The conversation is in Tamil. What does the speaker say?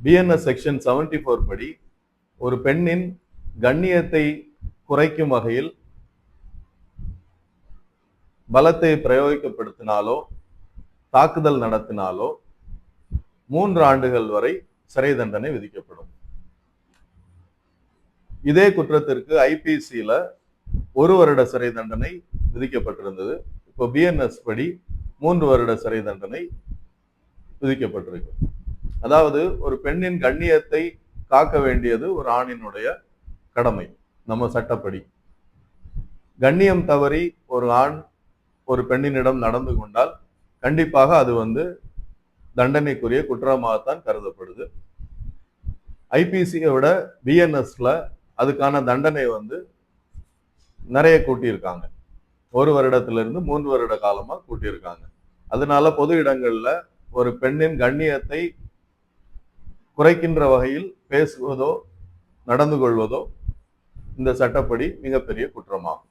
பிஎன்எஸ் செக்ஷன் 74 படி ஒரு பெண்ணின் கண்ணியத்தை குறைக்கும் வகையில் பலத்தை பிரயோகிக்கப்படுத்தினாலோ தாக்குதல் நடத்தினாலோ 3 ஆண்டுகள் வரை சிறை தண்டனை விதிக்கப்படும். இதே குற்றத்திற்கு ஐபிசியில 1 வருட சிறை தண்டனை விதிக்கப்பட்டிருந்தது. இப்போ பிஎன்எஸ் படி 3 வருட சிறை தண்டனை விதிக்கப்பட்டிருக்கு. அதாவது ஒரு பெண்ணின் கண்ணியத்தை காக்க வேண்டியது ஒரு ஆணினுடைய கடமை நம்ம சட்டப்படி. கண்ணியம் தவறி ஒரு ஆண் ஒரு பெண்ணினிடம் நடந்து கொண்டால் கண்டிப்பாக அது தண்டனைக்குரிய குற்றமாகத்தான் கருதப்படுது. ஐபிசியை விட பிஎன்எஸ்ல அதுக்கான தண்டனை நிறைய கூட்டியிருக்காங்க. 1 வருடத்திலிருந்து 3 வருட காலமா கூட்டியிருக்காங்க. அதனால பொது இடங்கள்ல ஒரு பெண்ணின் கண்ணியத்தை குறைக்கின்ற வகையில் பேசுவதோ நடந்து கொள்வதோ இந்த சட்டப்படி மிகப்பெரிய குற்றமாகும்.